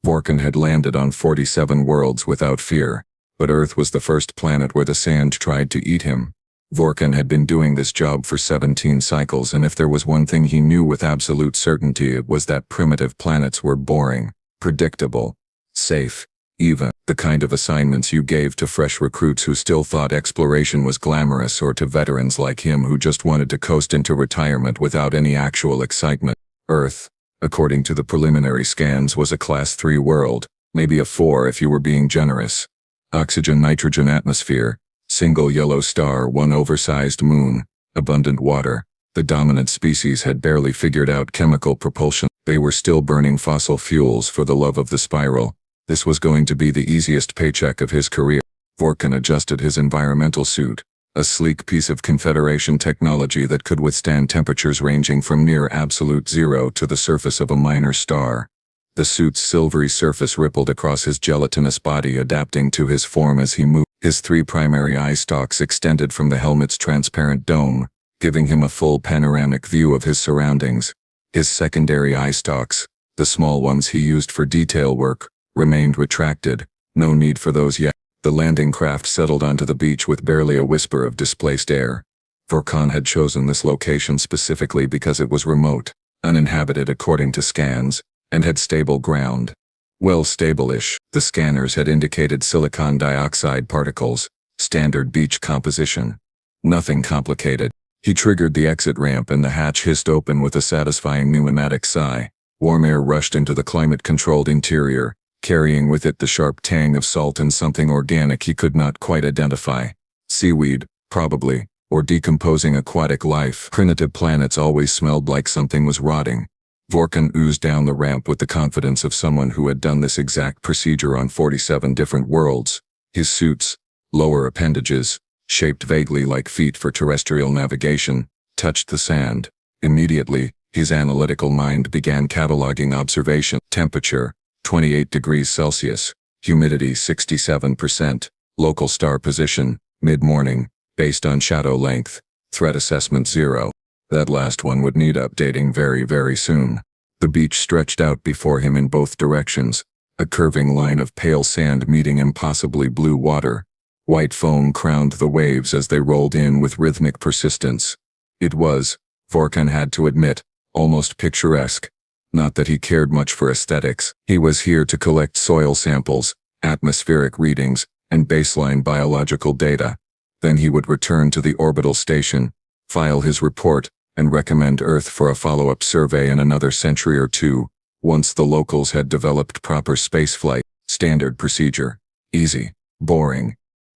Vorkan had landed on 47 worlds without fear, but Earth was the first planet where the sand tried to eat him. Vorkan had been doing this job for 17 cycles, and if there was one thing he knew with absolute certainty, it was that primitive planets were boring, predictable, safe, even the kind of assignments you gave to fresh recruits who still thought exploration was glamorous, or to veterans like him who just wanted to coast into retirement without any actual excitement. Earth, according to the preliminary scans, was a Class 3 world, maybe a 4 if you were being generous. Oxygen-nitrogen atmosphere, single yellow star, one oversized moon, abundant water. The dominant species had barely figured out chemical propulsion. They were still burning fossil fuels for the love of the spiral. This was going to be the easiest paycheck of his career. Vorkan adjusted his environmental suit, a sleek piece of Confederation technology that could withstand temperatures ranging from near absolute zero to the surface of a minor star. The suit's silvery surface rippled across his gelatinous body, adapting to his form as he moved. His 3 primary eye stalks extended from the helmet's transparent dome, giving him a full panoramic view of his surroundings. His secondary eye stalks, the small ones he used for detail work, remained retracted. No need for those yet. The landing craft settled onto the beach with barely a whisper of displaced air. Vorkan had chosen this location specifically because it was remote, uninhabited according to scans, and had stable ground. Well, stable-ish. The scanners had indicated silicon dioxide particles, standard beach composition. Nothing complicated. He triggered the exit ramp and the hatch hissed open with a satisfying pneumatic sigh. Warm air rushed into the climate-controlled interior, carrying with it the sharp tang of salt and something organic he could not quite identify. Seaweed, probably, or decomposing aquatic life. Primitive planets always smelled like something was rotting. Vorkan oozed down the ramp with the confidence of someone who had done this exact procedure on 47 different worlds. His suit's lower appendages, shaped vaguely like feet for terrestrial navigation, touched the sand. Immediately, his analytical mind began cataloging observation. Temperature, 28 degrees Celsius. Humidity, 67%. Local star position, mid-morning, based on shadow length. Threat assessment 0. That last one would need updating very, very soon. The beach stretched out before him in both directions, a curving line of pale sand meeting impossibly blue water. White foam crowned the waves as they rolled in with rhythmic persistence. It was, Vorkan had to admit, almost picturesque. Not that he cared much for aesthetics. He was here to collect soil samples, atmospheric readings, and baseline biological data. Then he would return to the orbital station, file his report, and recommend Earth for a follow-up survey in another century or two, once the locals had developed proper spaceflight. Standard procedure. Easy. Boring.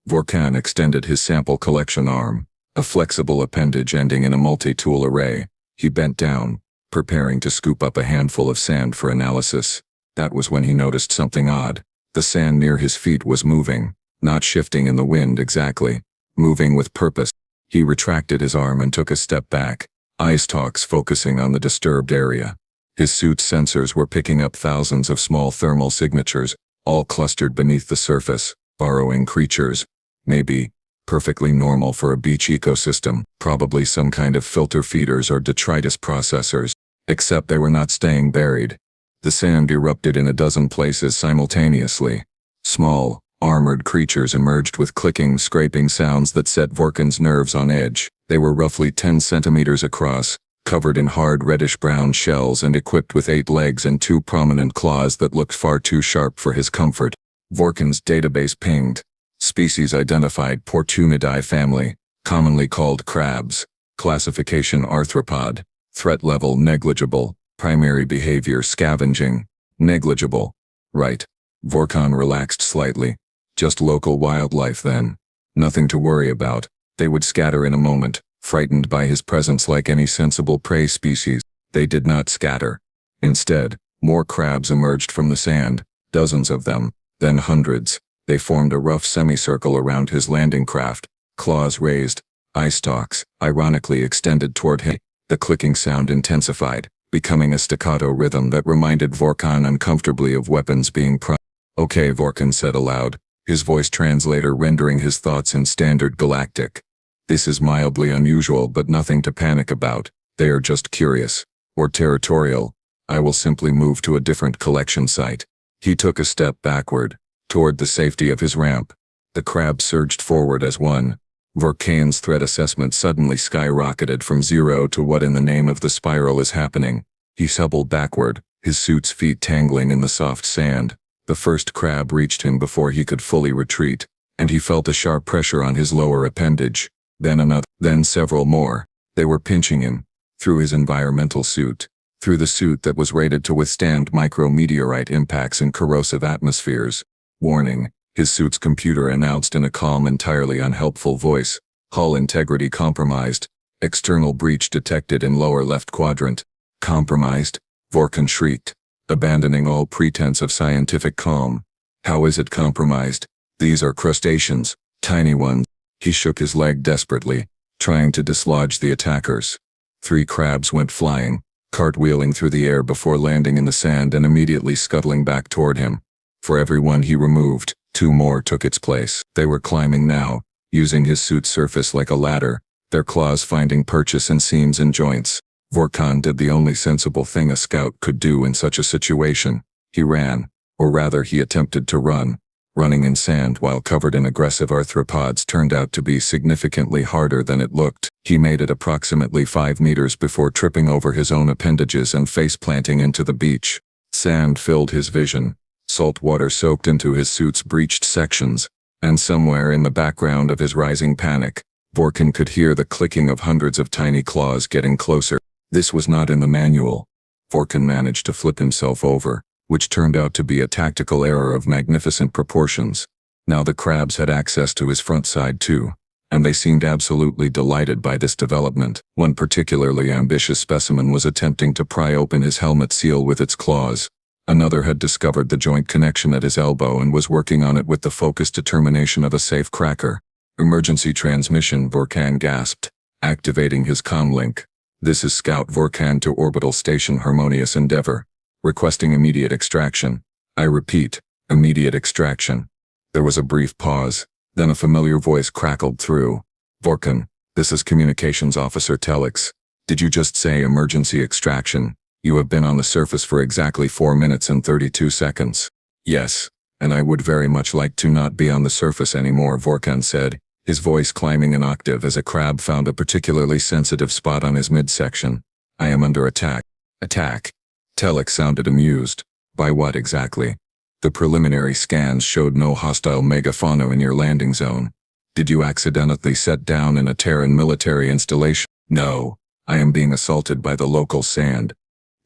Vorkan extended his sample collection arm, a flexible appendage ending in a multi-tool array. He bent down, preparing to scoop up a handful of sand for analysis. That was when he noticed something odd. The sand near his feet was moving, not shifting in the wind exactly, moving with purpose. He retracted his arm and took a step back, eye stalks focusing on the disturbed area. His suit's sensors were picking up thousands of small thermal signatures, all clustered beneath the surface, burrowing creatures. Maybe perfectly normal for a beach ecosystem, probably some kind of filter feeders or detritus processors, except they were not staying buried. The sand erupted in a dozen places simultaneously. Small, armored creatures emerged with clicking, scraping sounds that set Vorkan's nerves on edge. They were roughly 10 centimeters across, covered in hard reddish-brown shells and equipped with 8 legs and 2 prominent claws that looked far too sharp for his comfort. Vorkan's database pinged. Species identified: Portumidae family, commonly called crabs. Classification: arthropod. Threat level: negligible. Primary behavior: scavenging. Negligible. Right. Vorkan relaxed slightly. Just local wildlife then. Nothing to worry about. They would scatter in a moment, frightened by his presence like any sensible prey species. They did not scatter. Instead, more crabs emerged from the sand, dozens of them, then hundreds. They formed a rough semicircle around his landing craft, claws raised, eye stalks ironically extended toward him. The clicking sound intensified, becoming a staccato rhythm that reminded Vorkan uncomfortably of weapons being primed. "Okay," Vorkan said aloud, his voice translator rendering his thoughts in standard galactic. "This is mildly unusual, but nothing to panic about. They are just curious. Or territorial. I will simply move to a different collection site." He took a step backward, toward the safety of his ramp. The crab surged forward as one. Vorkan's threat assessment suddenly skyrocketed from 0 to what in the name of the spiral is happening. He stumbled backward, his suit's feet tangling in the soft sand. The first crab reached him before he could fully retreat, and he felt a sharp pressure on his lower appendage. Then another, then several more. They were pinching him, through his environmental suit, through the suit that was rated to withstand micrometeorite impacts in corrosive atmospheres. Warning, his suit's computer announced in a calm, entirely unhelpful voice. Hull integrity compromised. External breach detected in lower left quadrant. Compromised? Vorkan shrieked, abandoning all pretense of scientific calm. How is it compromised? These are crustaceans, tiny ones. He shook his leg desperately, trying to dislodge the attackers. 3 crabs went flying, cartwheeling through the air before landing in the sand and immediately scuttling back toward him. For every one he removed, 2 more took its place. They were climbing now, using his suit's surface like a ladder, their claws finding purchase in seams and joints. Vorkan did the only sensible thing a scout could do in such a situation. He ran, or rather he attempted to run. Running in sand while covered in aggressive arthropods turned out to be significantly harder than it looked. He made it approximately 5 meters before tripping over his own appendages and face-planting into the beach. Sand filled his vision. Salt water soaked into his suit's breached sections, and somewhere in the background of his rising panic, Vorkan could hear the clicking of hundreds of tiny claws getting closer. This was not in the manual. Vorkan managed to flip himself over, which turned out to be a tactical error of magnificent proportions. Now the crabs had access to his front side too, and they seemed absolutely delighted by this development. One particularly ambitious specimen was attempting to pry open his helmet seal with its claws. Another had discovered the joint connection at his elbow and was working on it with the focused determination of a safe cracker. Emergency transmission, Vorkan gasped, activating his comlink. This is Scout Vorkan to Orbital Station Harmonious Endeavor. Requesting immediate extraction. I repeat, immediate extraction. There was a brief pause, then a familiar voice crackled through. Vorkan, this is Communications Officer Telex. Did you just say emergency extraction? You have been on the surface for exactly 4 minutes and 32 seconds. Yes, and I would very much like to not be on the surface anymore, Vorkan said, his voice climbing an octave as a crab found a particularly sensitive spot on his midsection. I am under attack. Attack? Telex sounded amused. By what exactly? The preliminary scans showed no hostile megafauna in your landing zone. Did you accidentally set down in a Terran military installation? No, I am being assaulted by the local sand.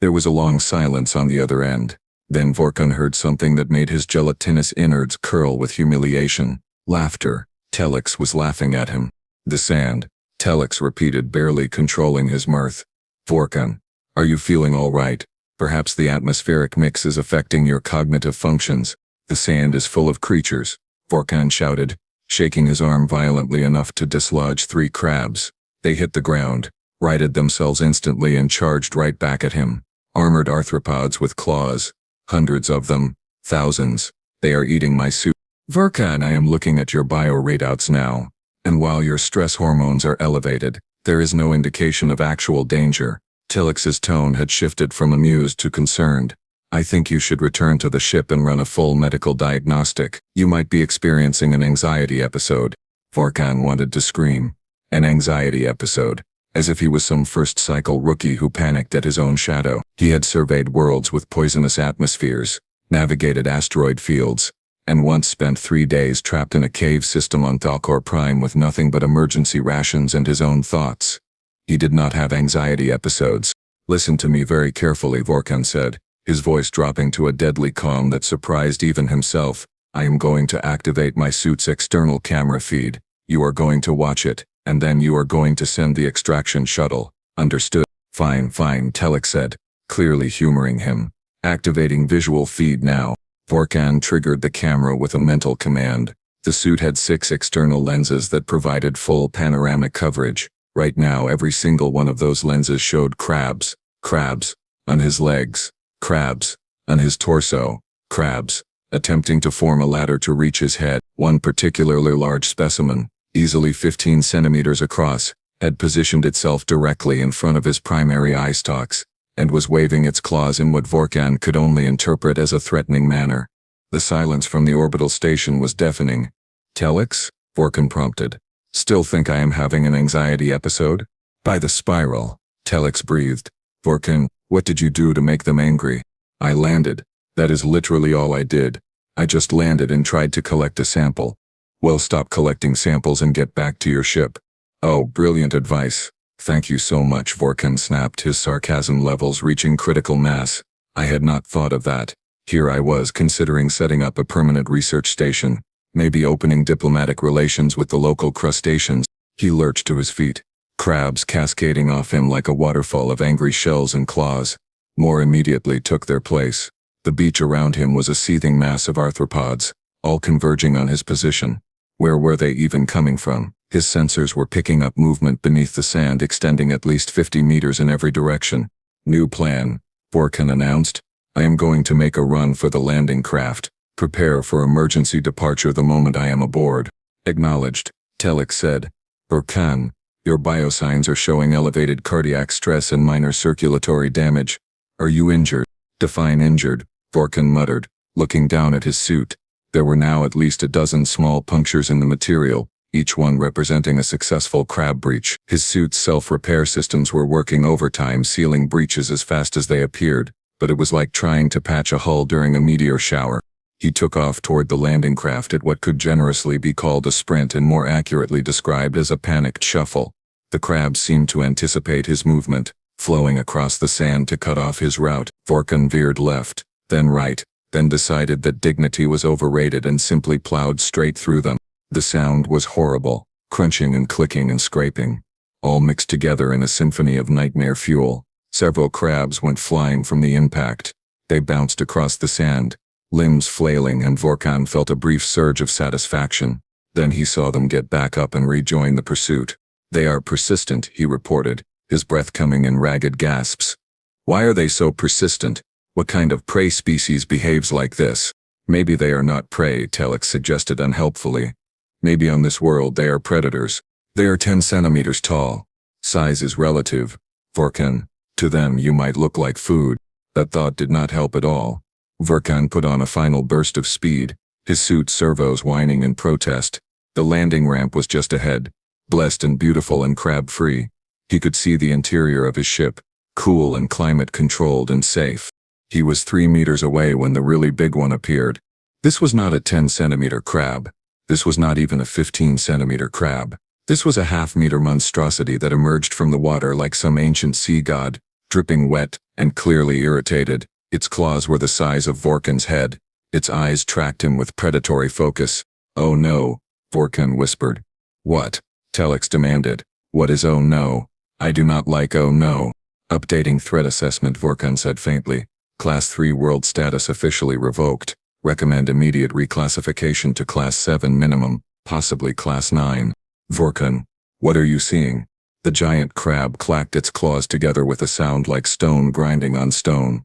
There was a long silence on the other end. Then Vorkan heard something that made his gelatinous innards curl with humiliation. Laughter. Telex was laughing at him. The sand, Telex repeated, barely controlling his mirth. Vorkan, are you feeling all right? Perhaps the atmospheric mix is affecting your cognitive functions. The sand is full of creatures, Vorkan shouted, shaking his arm violently enough to dislodge 3 crabs. They hit the ground, righted themselves instantly and charged right back at him. Armored arthropods with claws. Hundreds of them. Thousands. They are eating my suit. Vorkan, I am looking at your bioreadouts now, and while your stress hormones are elevated, there is no indication of actual danger. Telex's tone had shifted from amused to concerned. I think you should return to the ship and run a full medical diagnostic. You might be experiencing an anxiety episode. Vorkan wanted to scream. An anxiety episode. As if he was some first-cycle rookie who panicked at his own shadow. He had surveyed worlds with poisonous atmospheres, navigated asteroid fields, and once spent 3 days trapped in a cave system on Thalkor Prime with nothing but emergency rations and his own thoughts. He did not have anxiety episodes. Listen to me very carefully, Vorkan said, his voice dropping to a deadly calm that surprised even himself. I am going to activate my suit's external camera feed. You are going to watch it, and then you are going to send the extraction shuttle. Understood? Fine, Telex said, clearly humoring him. Activating visual feed now. Vorkan triggered the camera with a mental command. The suit had 6 external lenses that provided full panoramic coverage. Right now every single one of those lenses showed crabs. Crabs. On his legs. Crabs. On his torso. Crabs. Attempting to form a ladder to reach his head. One particularly large specimen, easily 15 centimeters across, had positioned itself directly in front of his primary eye stalks, and was waving its claws in what Vorkan could only interpret as a threatening manner. The silence from the orbital station was deafening. "Telex?" Vorkan prompted. "Still think I am having an anxiety episode?" "By the spiral," Telex breathed. "Vorkan, what did you do to make them angry?" "I landed. That is literally all I did. I just landed and tried to collect a sample." "Well, stop collecting samples and get back to your ship." "Oh, brilliant advice. Thank you so much," Vorkan snapped, his sarcasm levels reaching critical mass. "I had not thought of that. Here I was considering setting up a permanent research station, maybe opening diplomatic relations with the local crustaceans." He lurched to his feet, crabs cascading off him like a waterfall of angry shells and claws. More immediately took their place. The beach around him was a seething mass of arthropods, all converging on his position. Where were they even coming from? His sensors were picking up movement beneath the sand extending at least 50 meters in every direction. "New plan," Vorkan announced. "I am going to make a run for the landing craft. Prepare for emergency departure the moment I am aboard." "Acknowledged," Telex said. "Vorkan, your biosigns are showing elevated cardiac stress and minor circulatory damage. Are you injured?" "Define injured," Vorkan muttered, looking down at his suit. There were now at least a dozen small punctures in the material, each one representing a successful crab breach. His suit's self-repair systems were working overtime, sealing breaches as fast as they appeared, but it was like trying to patch a hull during a meteor shower. He took off toward the landing craft at what could generously be called a sprint and more accurately described as a panicked shuffle. The crabs seemed to anticipate his movement, flowing across the sand to cut off his route. Vorkan veered left, then right, then decided that dignity was overrated and simply plowed straight through them. The sound was horrible, crunching and clicking and scraping, all mixed together in a symphony of nightmare fuel. Several crabs went flying from the impact. They bounced across the sand, limbs flailing, and Vorkan felt a brief surge of satisfaction. Then he saw them get back up and rejoin the pursuit. "They are persistent," he reported, his breath coming in ragged gasps. "Why are they so persistent? What kind of prey species behaves like this?" "Maybe they are not prey," Telex suggested unhelpfully. "Maybe on this world they are predators. They are 10 centimeters tall. Size is relative. Vorkan, to them you might look like food." That thought did not help at all. Vorkan put on a final burst of speed, his suit servos whining in protest. The landing ramp was just ahead, blessed and beautiful and crab-free. He could see the interior of his ship, cool and climate-controlled and safe. He was 3 meters away when the really big one appeared. This was not a 10-centimeter crab. This was not even a 15-centimeter crab. This was a half-meter monstrosity that emerged from the water like some ancient sea god, dripping wet and clearly irritated. Its claws were the size of Vorkan's head. Its eyes tracked him with predatory focus. "Oh no," Vorkan whispered. "What?" Telex demanded. "What is oh no? I do not like oh no." "Updating threat assessment," Vorkan said faintly. "Class 3 world status officially revoked. Recommend immediate reclassification to Class 7 minimum, possibly Class 9. "Vorkan, what are you seeing?" The giant crab clacked its claws together with a sound like stone grinding on stone.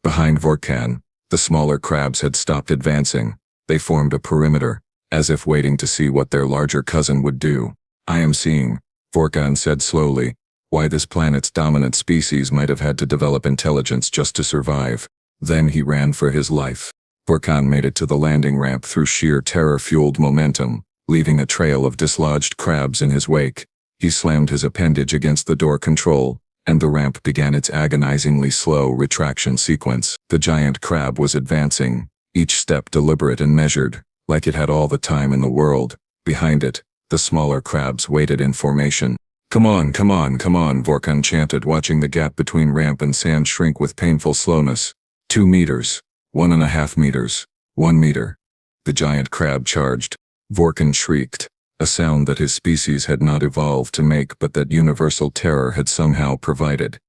Behind Vorkan, the smaller crabs had stopped advancing. They formed a perimeter, as if waiting to see what their larger cousin would do. "I am seeing," Vorkan said slowly, "why this planet's dominant species might have had to develop intelligence just to survive." Then he ran for his life. Vorkan made it to the landing ramp through sheer terror-fueled momentum, leaving a trail of dislodged crabs in his wake. He slammed his appendage against the door control, and the ramp began its agonizingly slow retraction sequence. The giant crab was advancing, each step deliberate and measured, like it had all the time in the world. Behind it, the smaller crabs waited in formation. "Come on, come on, come on," Vorkan chanted, watching the gap between ramp and sand shrink with painful slowness. 2 meters. 1.5 meters. 1 meter. The giant crab charged. Vorkan shrieked, a sound that his species had not evolved to make but that universal terror had somehow provided.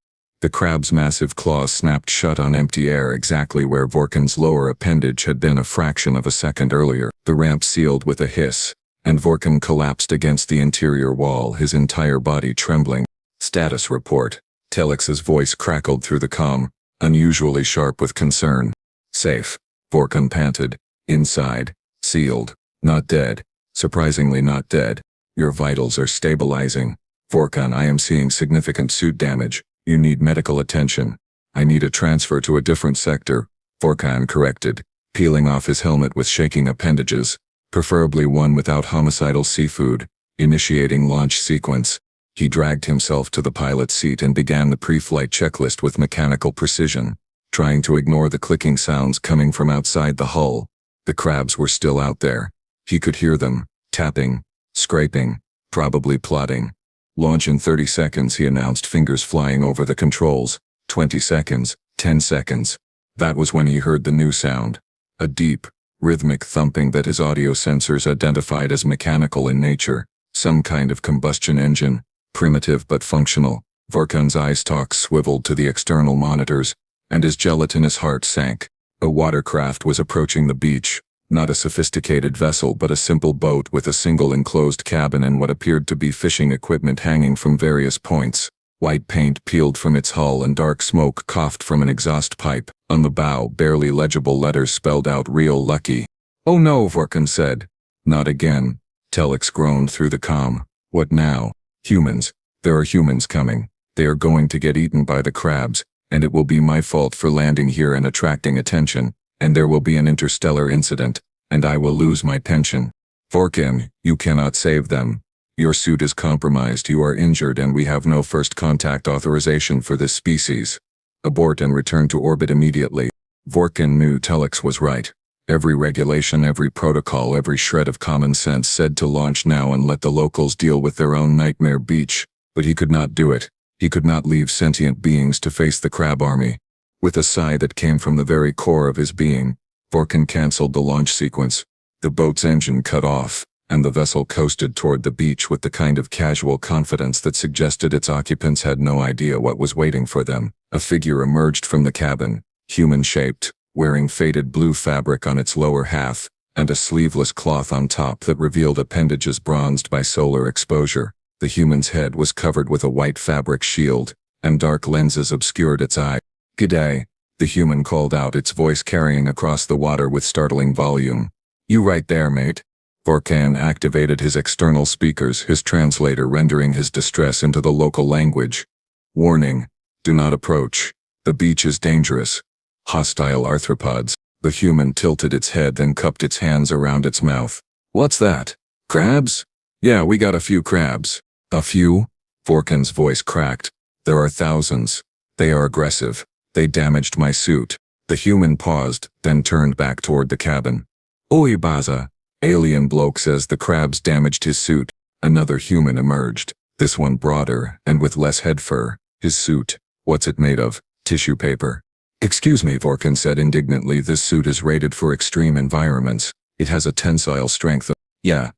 The crab's massive claws snapped shut on empty air exactly where Vorkan's lower appendage had been a fraction of a second earlier. The ramp sealed with a hiss, and Vorkan collapsed against the interior wall, his entire body trembling. "Status report." Telex's voice crackled through the comm, unusually sharp with concern. "Safe," Vorkan panted. "Inside. Sealed. Not dead. Surprisingly not dead. Your vitals are stabilizing. Vorkan, I am seeing significant suit damage. You need medical attention." I need a transfer to a different sector, Vorkan corrected, peeling off his helmet with shaking appendages, preferably one without homicidal seafood. Initiating launch sequence. He dragged himself to the pilot's seat and began the pre-flight checklist with mechanical precision, trying to ignore the clicking sounds coming from outside the hull. The crabs were still out there. He could hear them, tapping, scraping, probably plotting. Launch in 30 seconds, he announced, fingers flying over the controls. 20 seconds, 10 seconds. That was when he heard the new sound. A deep, rhythmic thumping that his audio sensors identified as mechanical in nature. Some kind of combustion engine, primitive but functional. Vorkan's eye stalks swiveled to the external monitors, and his gelatinous heart sank. A watercraft was approaching the beach, not a sophisticated vessel but a simple boat with a single enclosed cabin and what appeared to be fishing equipment hanging from various points. White paint peeled from its hull and dark smoke coughed from an exhaust pipe. On the bow, barely legible letters spelled out "Real Lucky." "Oh no," Vorkan said. "Not again." Telex groaned through the comm. "What now?" "Humans. There are humans coming. They are going to get eaten by the crabs, and it will be my fault for landing here and attracting attention, and there will be an interstellar incident, and I will lose my pension. Vorkan, you cannot save them. Your suit is compromised, you are injured, and we have no first contact authorization for this species. Abort and return to orbit immediately." Vorkan knew Telex was right. Every regulation, every protocol, every shred of common sense said to launch now and let the locals deal with their own nightmare beach. But he could not do it. He could not leave sentient beings to face the crab army. With a sigh that came from the very core of his being, Vorkan canceled the launch sequence. The boat's engine cut off, and the vessel coasted toward the beach with the kind of casual confidence that suggested its occupants had no idea what was waiting for them. A figure emerged from the cabin, human-shaped, wearing faded blue fabric on its lower half, and a sleeveless cloth on top that revealed appendages bronzed by solar exposure. The human's head was covered with a white fabric shield, and dark lenses obscured its eye. "G'day," the human called out, its voice carrying across the water with startling volume. "You right there, mate?" Vorkan activated his external speakers, his translator rendering his distress into the local language. "Warning. Do not approach. The beach is dangerous. Hostile arthropods." The human tilted its head then cupped its hands around its mouth. "What's that? Crabs?" "Yeah, we got a few crabs." "A few?" Vorkan's voice cracked. "There are thousands. They are aggressive. They damaged my suit." The human paused, then turned back toward the cabin. "Oi, Baza. Alien bloke says the crabs damaged his suit." Another human emerged, this one broader and with less head fur. "His suit? What's it made of? Tissue paper?" "Excuse me," Vorkan said indignantly, "this suit is rated for extreme environments. It has a tensile strength of—" Yeah,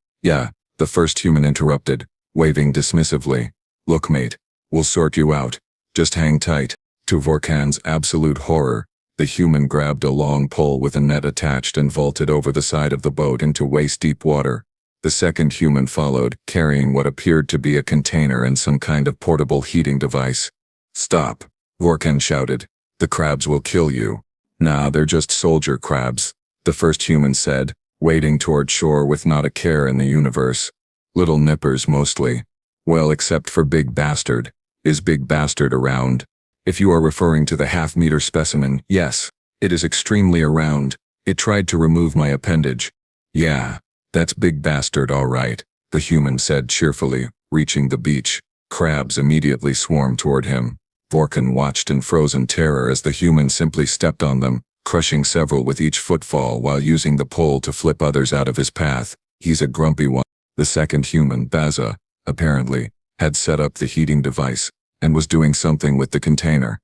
the first human interrupted, waving dismissively. "Look, mate, we'll sort you out. Just hang tight." To Vorkan's absolute horror, the human grabbed a long pole with a net attached and vaulted over the side of the boat into waist-deep water. The second human followed, carrying what appeared to be a container and some kind of portable heating device. "Stop," Vorkan shouted. "The crabs will kill you." "Nah, they're just soldier crabs," the first human said, wading toward shore with not a care in the universe. "Little nippers mostly. Well, except for Big Bastard. Is Big Bastard around?" "If you are referring to the half-meter specimen, yes. It is extremely around. It tried to remove my appendage." "Yeah, that's Big Bastard all right," the human said cheerfully, reaching the beach. Crabs immediately swarmed toward him. Vorkan watched in frozen terror as the human simply stepped on them, crushing several with each footfall while using the pole to flip others out of his path. "He's a grumpy one." The second human, Baza, apparently, had set up the heating device, and was doing something with the container.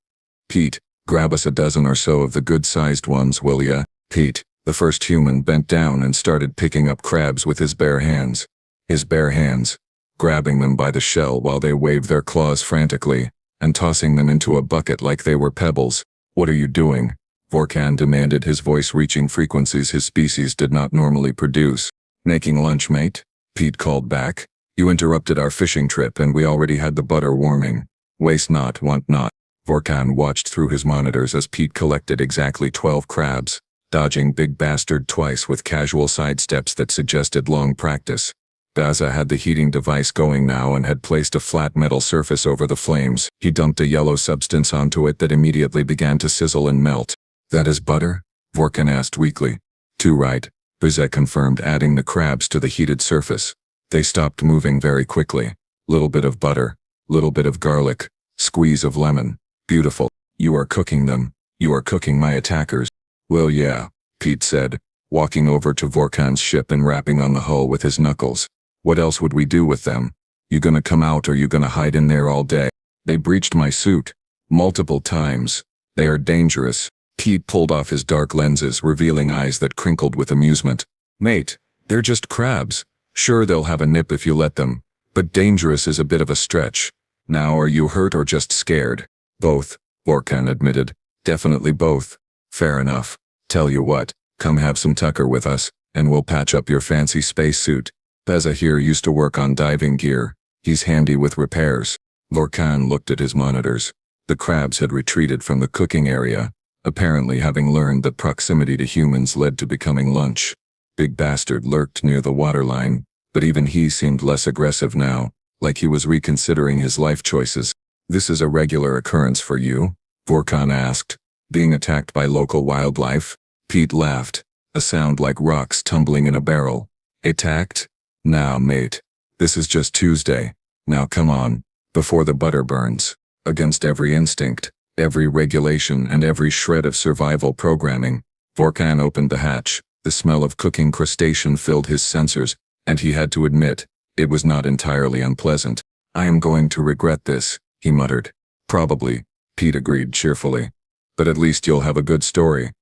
"Pete, grab us a dozen or so of the good-sized ones, will ya?" "Pete." The first human bent down and started picking up crabs with his bare hands. His bare hands, grabbing them by the shell while they waved their claws frantically, and tossing them into a bucket like they were pebbles. "What are you doing?" Vorkan demanded, his voice reaching frequencies his species did not normally produce. "Making lunch, mate," Pete called back. "You interrupted our fishing trip and we already had the butter warming. Waste not, want not." Vorkan watched through his monitors as Pete collected exactly 12 crabs, dodging Big Bastard twice with casual sidesteps that suggested long practice. Baza had the heating device going now and had placed a flat metal surface over the flames. He dumped a yellow substance onto it that immediately began to sizzle and melt. "That is butter?" Vorkan asked weakly. "Too right," Baza confirmed, adding the crabs to the heated surface. They stopped moving very quickly. Little bit of butter, little bit of garlic, squeeze of lemon. Beautiful. "You are cooking them. You are cooking my attackers." "Well, yeah," Pete said, walking over to Vorkan's ship and rapping on the hull with his knuckles. "What else would we do with them? You gonna come out or you gonna hide in there all day? They breached my suit. Multiple times. They are dangerous." Pete pulled off his dark lenses, revealing eyes that crinkled with amusement. "Mate, they're just crabs. Sure, they'll have a nip if you let them, but dangerous is a bit of a stretch. Now, are you hurt or just scared?" "Both," Vorkan admitted. "Definitely both." "Fair enough. Tell you what, come have some tucker with us, and we'll patch up your fancy spacesuit. Baza here used to work on diving gear. He's handy with repairs." Vorkan looked at his monitors. The crabs had retreated from the cooking area, apparently having learned that proximity to humans led to becoming lunch. Big Bastard lurked near the waterline, but even he seemed less aggressive now, like he was reconsidering his life choices. "This is a regular occurrence for you?" Vorkan asked. "Being attacked by local wildlife?" Pete laughed, a sound like rocks tumbling in a barrel. "Attacked? Nah, mate. This is just Tuesday. Now come on, before the butter burns. Against every instinct, every regulation and every shred of survival programming." Vorkan opened the hatch. The smell of cooking crustacean filled his sensors, and he had to admit, it was not entirely unpleasant. "I am going to regret this," he muttered. "Probably," Pete agreed cheerfully. "But at least you'll have a good story."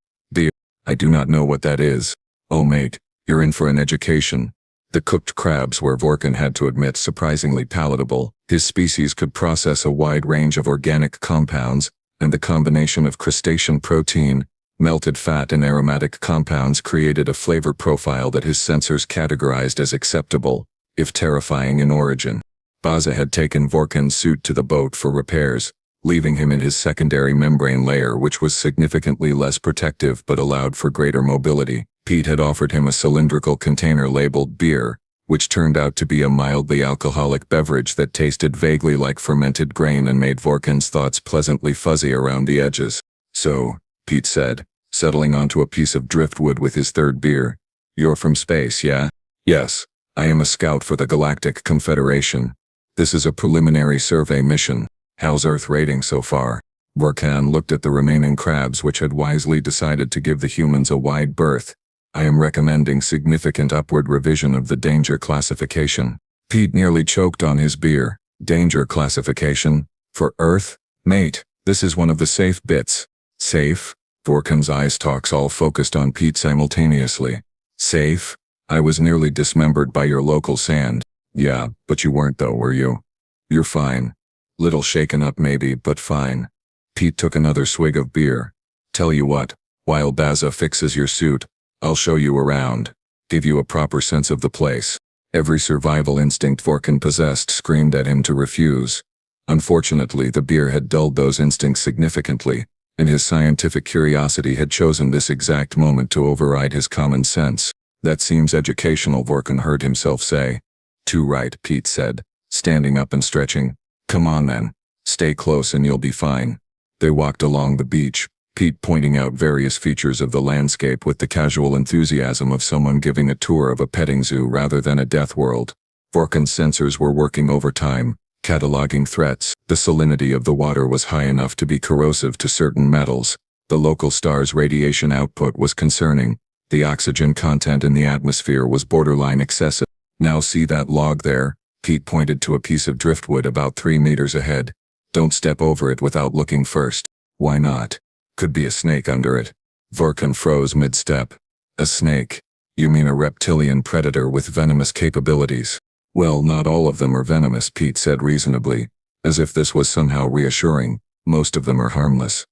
"I do not know what that is." "Oh mate, you're in for an education." The cooked crabs were, Vorkan had to admit, surprisingly palatable. His species could process a wide range of organic compounds, and the combination of crustacean protein, melted fat and aromatic compounds created a flavor profile that his sensors categorized as acceptable, if terrifying in origin. Baza had taken Vorkan's suit to the boat for repairs, leaving him in his secondary membrane layer, which was significantly less protective but allowed for greater mobility. Pete had offered him a cylindrical container labeled beer, which turned out to be a mildly alcoholic beverage that tasted vaguely like fermented grain and made Vorkan's thoughts pleasantly fuzzy around the edges. "So," Pete said, settling onto a piece of driftwood with his third beer, "you're from space, yeah?" "Yes. I am a scout for the Galactic Confederation. This is a preliminary survey mission. How's Earth rating so far?" Vorkan looked at the remaining crabs, which had wisely decided to give the humans a wide berth. "I am recommending significant upward revision of the danger classification." Pete nearly choked on his beer. "Danger classification? For Earth? Mate, this is one of the safe bits." "Safe?" Vorkan's eye stalks all focused on Pete simultaneously. "Safe? I was nearly dismembered by your local sand." "Yeah, but you weren't though, were you?" "You're fine. Little shaken up maybe, but fine." Pete took another swig of beer. "Tell you what, while Baza fixes your suit, I'll show you around. Give you a proper sense of the place." Every survival instinct Vorkan possessed screamed at him to refuse. Unfortunately, the beer had dulled those instincts significantly, and his scientific curiosity had chosen this exact moment to override his common sense. "That seems educational," Vorkan heard himself say. "Too right," Pete said, standing up and stretching. "Come on then. Stay close and you'll be fine." They walked along the beach, Pete pointing out various features of the landscape with the casual enthusiasm of someone giving a tour of a petting zoo rather than a death world. Vorkan's sensors were working overtime, cataloging threats. The salinity of the water was high enough to be corrosive to certain metals. The local star's radiation output was concerning. The oxygen content in the atmosphere was borderline excessive. "Now see that log there?" Pete pointed to a piece of driftwood about 3 meters ahead. "Don't step over it without looking first." "Why not?" "Could be a snake under it." Vorkan froze mid-step. "A snake? You mean a reptilian predator with venomous capabilities?" "Well, not all of them are venomous," Pete said reasonably, as if this was somehow reassuring. "Most of them are harmless."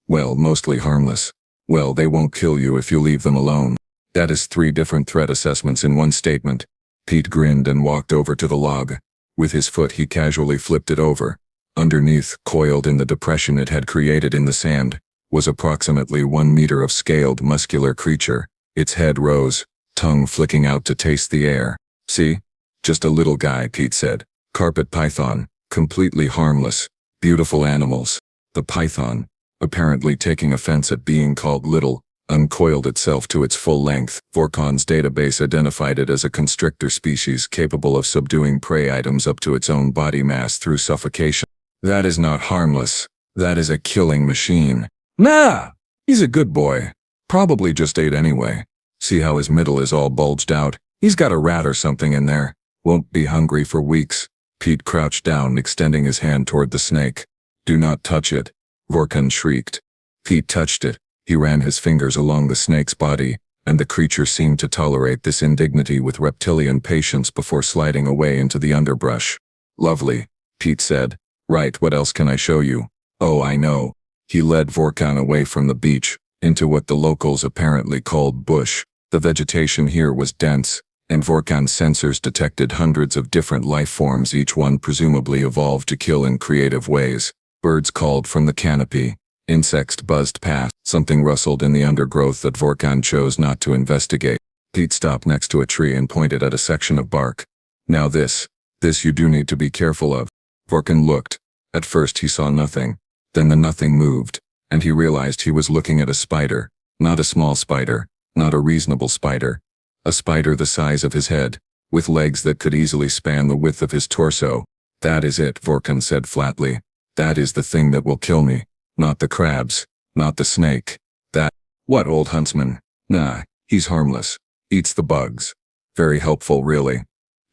"Well, mostly harmless." "Well, they won't kill you if you leave them alone." That is 3 different threat assessments in one statement. Pete grinned and walked over to the log. With his foot he casually flipped it over. Underneath, coiled in the depression it had created in the sand, was approximately 1 meter of scaled, muscular creature. Its head rose, tongue flicking out to taste the air. "See? Just a little guy, Pete said. Carpet python. Completely harmless. Beautiful animals. The python, apparently taking offense at being called little, uncoiled itself to its full length. Vorkon's database identified it as a constrictor species capable of subduing prey items up to its own body mass through suffocation. That is not harmless. That is a killing machine. Nah! He's a good boy. Probably just ate anyway. See how his middle is all bulged out? He's got a rat or something in there. Won't be hungry for weeks. Pete crouched down, extending his hand toward the snake. Do not touch it. Vorkon shrieked. Pete touched it. He ran his fingers along the snake's body, and the creature seemed to tolerate this indignity with reptilian patience before sliding away into the underbrush. Lovely, Pete said. Right, what else can I show you? Oh, I know. He led Vorkon away from the beach, into what the locals apparently called bush. The vegetation here was dense, and Vorkon's sensors detected hundreds of different life forms, each one presumably evolved to kill in creative ways. Birds called from the canopy. Insects buzzed past. Something rustled in the undergrowth that Vorkon chose not to investigate. Pete stopped next to a tree and pointed at a section of bark. Now this you do need to be careful of. Vorkon looked. At first he saw nothing. Then the nothing moved, and he realized he was looking at a spider. Not a small spider, not a reasonable spider. A spider the size of his head, with legs that could easily span the width of his torso. That is it, Vorkon said flatly. That is the thing that will kill me. Not the crabs. Not the snake. That. What, old huntsman? Nah, he's harmless. Eats the bugs. Very helpful, really.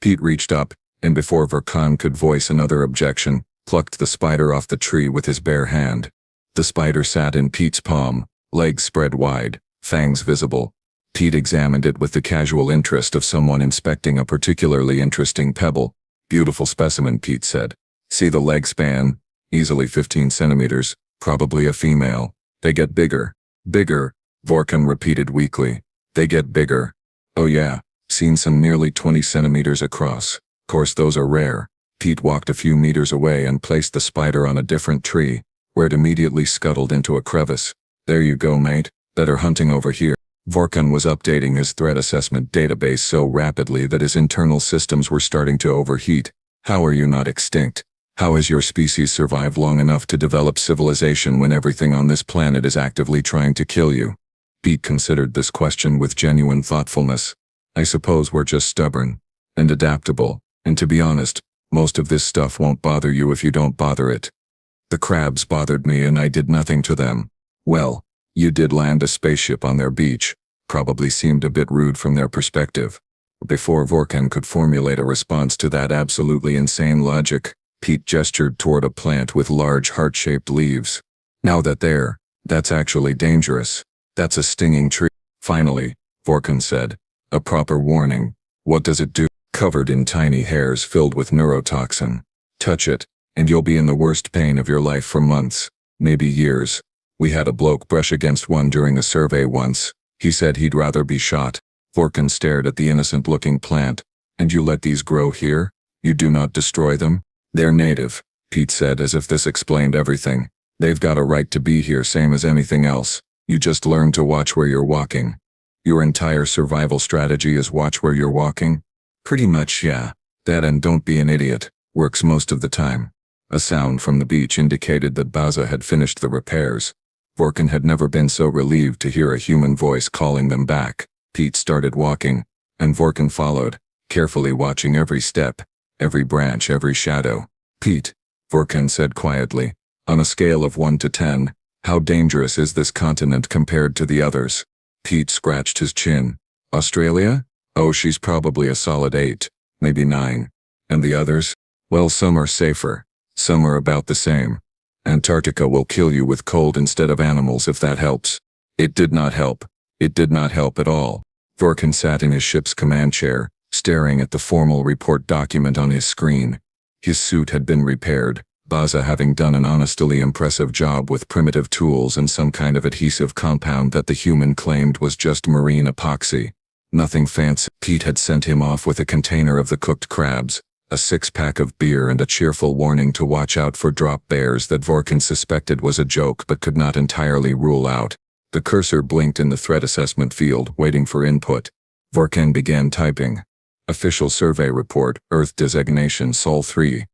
Pete reached up, and before Vorkon could voice another objection, plucked the spider off the tree with his bare hand. The spider sat in Pete's palm, legs spread wide, fangs visible. Pete examined it with the casual interest of someone inspecting a particularly interesting pebble. Beautiful specimen, Pete said. See the leg span? Easily 15 centimeters. Probably a female. They get bigger. Bigger, Vorkon repeated weakly. They get bigger. Oh yeah, seen some nearly 20 centimeters across. Course those are rare. Pete walked a few meters away and placed the spider on a different tree, where it immediately scuttled into a crevice. There you go, mate. Better hunting over here. Vorkon was updating his threat assessment database so rapidly that his internal systems were starting to overheat. How are you not extinct? How has your species survived long enough to develop civilization when everything on this planet is actively trying to kill you? Pete considered this question with genuine thoughtfulness. I suppose we're just stubborn and adaptable, and to be honest, most of this stuff won't bother you if you don't bother it. The crabs bothered me and I did nothing to them. Well, you did land a spaceship on their beach. Probably seemed a bit rude from their perspective. Before Vorkon could formulate a response to that absolutely insane logic, Pete gestured toward a plant with large heart-shaped leaves. Now that's actually dangerous. That's a stinging tree. Finally, Vorkon said. A proper warning. What does it do? Covered in tiny hairs filled with neurotoxin. Touch it, and you'll be in the worst pain of your life for months, maybe years. We had a bloke brush against one during a survey once. He said he'd rather be shot. Vorkon stared at the innocent-looking plant. And you let these grow here? You do not destroy them? They're native, Pete said as if this explained everything. They've got a right to be here same as anything else. You just learn to watch where you're walking. Your entire survival strategy is watch where you're walking? Pretty much, yeah. That and don't be an idiot. Works most of the time. A sound from the beach indicated that Baza had finished the repairs. Vorkon had never been so relieved to hear a human voice calling them back. Pete started walking, and Vorkon followed, carefully watching every step, every branch, every shadow. Pete, Vorkon said quietly, on a scale of 1 to 10, how dangerous is this continent compared to the others? Pete scratched his chin. Australia? Oh, she's probably a solid 8, maybe 9. And the others? Well, some are safer. Some are about the same. Antarctica will kill you with cold instead of animals if that helps. It did not help. It did not help at all. Vorkon sat in his ship's command chair, staring at the formal report document on his screen. His suit had been repaired, Baza having done an honestly impressive job with primitive tools and some kind of adhesive compound that the human claimed was just marine epoxy. Nothing fancy. Pete had sent him off with a container of the cooked crabs, a 6-pack of beer and a cheerful warning to watch out for drop bears that Vorkon suspected was a joke but could not entirely rule out. The cursor blinked in the threat assessment field, waiting for input. Vorkon began typing. Official survey report, Earth designation Sol 3.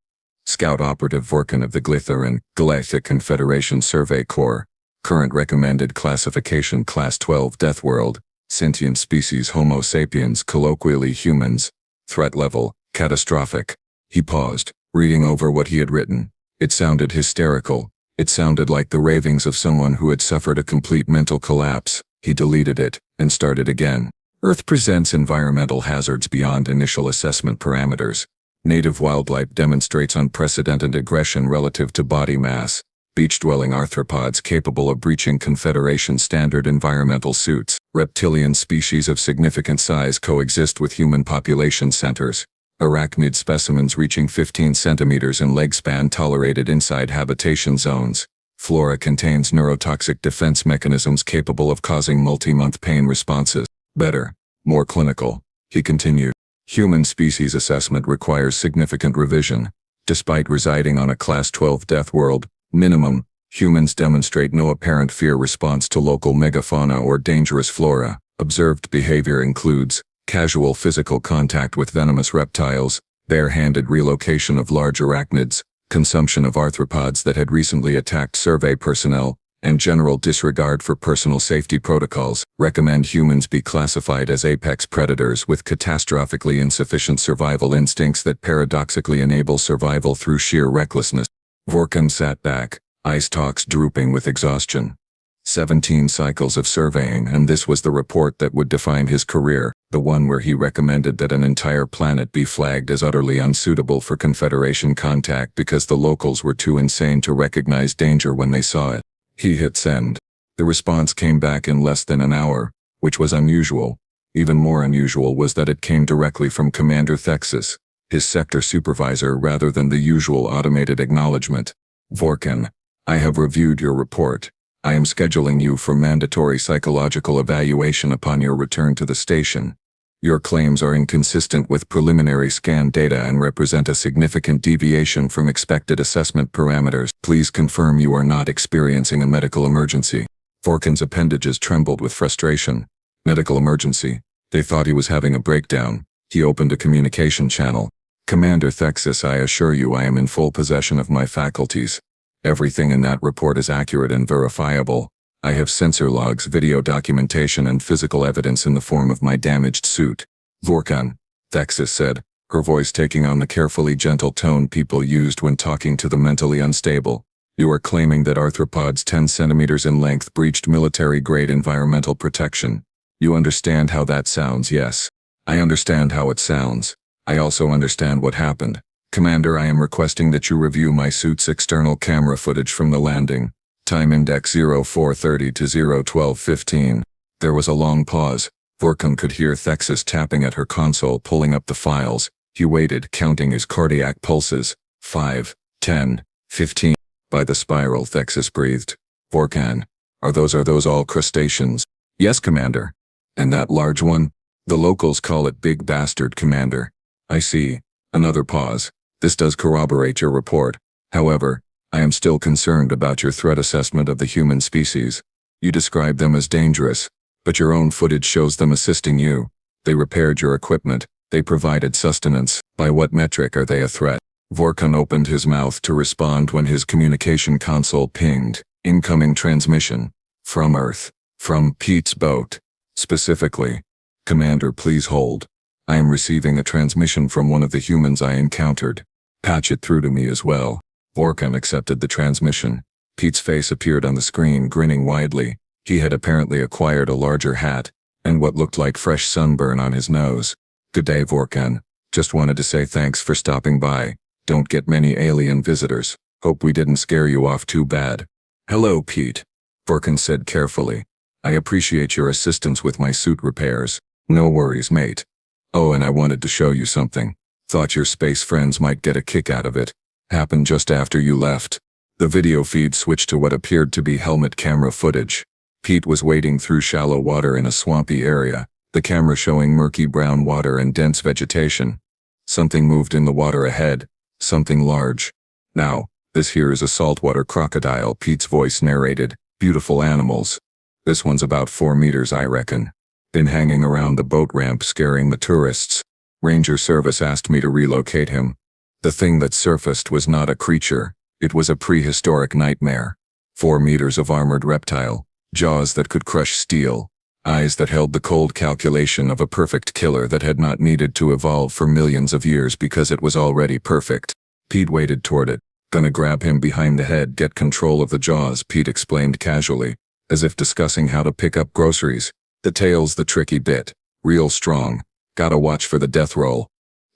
Scout Operative Vorkan of the Glitharan Galactic Confederation Survey Corps. Current recommended classification Class 12 Deathworld. Sentient species Homo sapiens, colloquially humans. Threat level, catastrophic. He paused, reading over what he had written. It sounded hysterical. It sounded like the ravings of someone who had suffered a complete mental collapse. He deleted it, and started again. Earth presents environmental hazards beyond initial assessment parameters. Native wildlife demonstrates unprecedented aggression relative to body mass. Beach-dwelling arthropods capable of breaching Confederation standard environmental suits. Reptilian species of significant size coexist with human population centers. Arachnid specimens reaching 15 centimeters in leg span tolerated inside habitation zones. Flora contains neurotoxic defense mechanisms capable of causing multi-month pain responses. Better, more clinical. He continued. Human species assessment requires significant revision. Despite residing on a Class 12 death world, minimum, humans demonstrate no apparent fear response to local megafauna or dangerous flora. Observed behavior includes casual physical contact with venomous reptiles, bare-handed relocation of large arachnids, consumption of arthropods that had recently attacked survey personnel, and general disregard for personal safety protocols. Recommend humans be classified as apex predators with catastrophically insufficient survival instincts that paradoxically enable survival through sheer recklessness. Vorkan sat back, eye stalks drooping with exhaustion. 17 cycles of surveying, and this was the report that would define his career, the one where he recommended that an entire planet be flagged as utterly unsuitable for Confederation contact because the locals were too insane to recognize danger when they saw it. He hit send. The response came back in less than an hour, which was unusual. Even more unusual was that it came directly from Commander Thexis, his sector supervisor, rather than the usual automated acknowledgement. Vorkan, I have reviewed your report. I am scheduling you for mandatory psychological evaluation upon your return to the station. Your claims are inconsistent with preliminary scan data and represent a significant deviation from expected assessment parameters. Please confirm you are not experiencing a medical emergency. Vorkan's appendages trembled with frustration. Medical emergency. They thought he was having a breakdown. He opened a communication channel. Commander Thexis, I assure you I am in full possession of my faculties. Everything in that report is accurate and verifiable. I have sensor logs, video documentation, and physical evidence in the form of my damaged suit. Vorkan, Thexis said, her voice taking on the carefully gentle tone people used when talking to the mentally unstable. You are claiming that arthropods 10 centimeters in length breached military-grade environmental protection. You understand how that sounds, yes? I understand how it sounds. I also understand what happened. Commander, I am requesting that you review my suit's external camera footage from the landing. Time index 0430 to 01215. There was a long pause. Vorkan could hear Thexis tapping at her console, pulling up the files. He waited, counting his cardiac pulses. 5, 10, 15. By the spiral, Thexis breathed. Vorkan, are those all crustaceans? Yes, Commander. And that large one? The locals call it Big Bastard, Commander. I see. Another pause. This does corroborate your report. However, I am still concerned about your threat assessment of the human species. You describe them as dangerous, but your own footage shows them assisting you. They repaired your equipment. They provided sustenance. By what metric are they a threat? Vorkan opened his mouth to respond when his communication console pinged. Incoming transmission. From Earth. From Pete's boat. Specifically. Commander, please hold. I am receiving a transmission from one of the humans I encountered. Patch it through to me as well. Vorkan accepted the transmission. Pete's face appeared on the screen, grinning widely. He had apparently acquired a larger hat, and what looked like fresh sunburn on his nose. Good day, Vorkan. Just wanted to say thanks for stopping by. Don't get many alien visitors. Hope we didn't scare you off too bad. Hello, Pete. Vorkan said carefully. I appreciate your assistance with my suit repairs. No worries, mate. Oh, and I wanted to show you something. Thought your space friends might get a kick out of it. Happened just after you left. The video feed switched to what appeared to be helmet camera footage. Pete was wading through shallow water in a swampy area, the camera showing murky brown water and dense vegetation. Something moved in the water ahead, something large. Now, this here is a saltwater crocodile, Pete's voice narrated. Beautiful animals. This one's about 4 meters, I reckon. Been hanging around the boat ramp scaring the tourists. Ranger Service asked me to relocate him. The thing that surfaced was not a creature. It was a prehistoric nightmare. 4 meters of armored reptile, jaws that could crush steel, eyes that held the cold calculation of a perfect killer that had not needed to evolve for millions of years because it was already perfect. Pete waded toward it. Gonna grab him behind the head, get control of the jaws, Pete explained casually, as if discussing how to pick up groceries. The tail's the tricky bit. Real strong. Gotta watch for the death roll.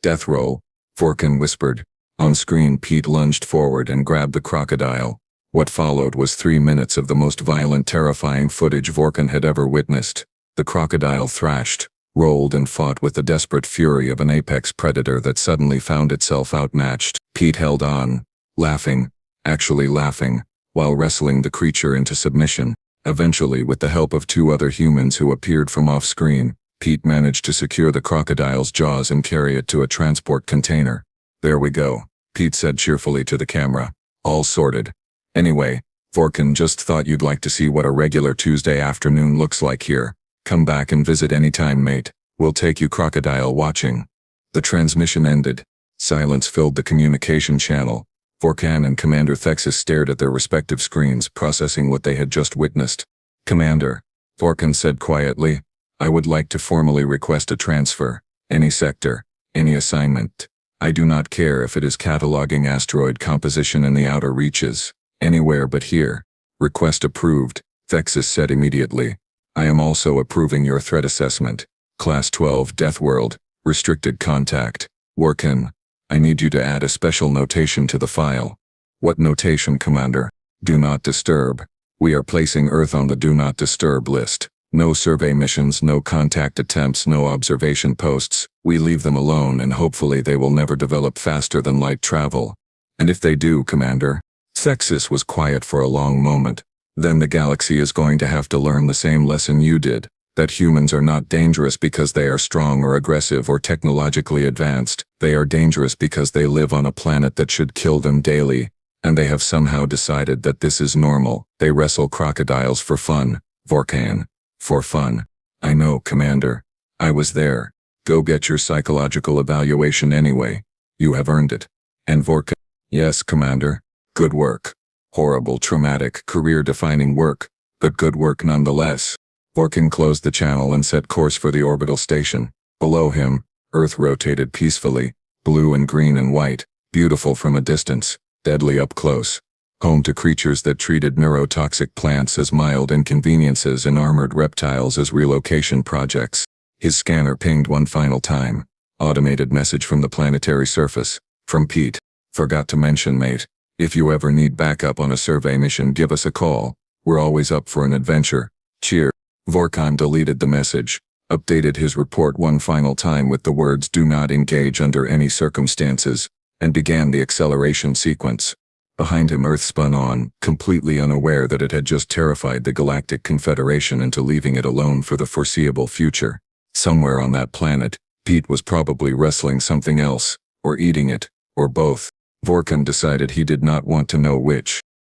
Death roll? Vorkin whispered. On screen, Pete lunged forward and grabbed the crocodile. What followed was 3 minutes of the most violent, terrifying footage Vorkin had ever witnessed. The crocodile thrashed, rolled and fought with the desperate fury of an apex predator that suddenly found itself outmatched. Pete held on, laughing, actually laughing, while wrestling the creature into submission. Eventually, with the help of 2 other humans who appeared from off-screen, Pete managed to secure the crocodile's jaws and carry it to a transport container. There we go, Pete said cheerfully to the camera. All sorted. Anyway, Vorkin just thought you'd like to see what a regular Tuesday afternoon looks like here. Come back and visit anytime, mate. We'll take you crocodile watching. The transmission ended. Silence filled the communication channel. Vorkan and Commander Thexis stared at their respective screens, processing what they had just witnessed. Commander, Vorkan said quietly, I would like to formally request a transfer. Any sector, any assignment. I do not care if it is cataloging asteroid composition in the outer reaches. Anywhere but here. Request approved, Thexis said immediately. I am also approving your threat assessment. Class 12 Deathworld, restricted contact. Vorkan, I need you to add a special notation to the file. What notation, Commander? Do not disturb. We are placing Earth on the do not disturb list. No survey missions, no contact attempts, no observation posts. We leave them alone and hopefully they will never develop faster than light travel. And if they do, Commander? Thexis was quiet for a long moment. Then the galaxy is going to have to learn the same lesson you did. That humans are not dangerous because they are strong or aggressive or technologically advanced. They are dangerous because they live on a planet that should kill them daily. And they have somehow decided that this is normal. They wrestle crocodiles for fun. Vorkan. For fun. I know, Commander. I was there. Go get your psychological evaluation anyway. You have earned it. And Vorkan. Yes, Commander. Good work. Horrible, traumatic, career-defining work. But good work nonetheless. Vorkan closed the channel and set course for the orbital station. Below him, Earth rotated peacefully, blue and green and white, beautiful from a distance, deadly up close. Home to creatures that treated neurotoxic plants as mild inconveniences and armored reptiles as relocation projects. His scanner pinged one final time. Automated message from the planetary surface. From Pete. Forgot to mention, mate. If you ever need backup on a survey mission, give us a call. We're always up for an adventure. Cheer. Vorkan deleted the message, updated his report one final time with the words "Do not engage under any circumstances," and began the acceleration sequence. Behind him, Earth spun on, completely unaware that it had just terrified the Galactic Confederation into leaving it alone for the foreseeable future. Somewhere on that planet, Pete was probably wrestling something else, or eating it, or both. Vorkan decided he did not want to know which.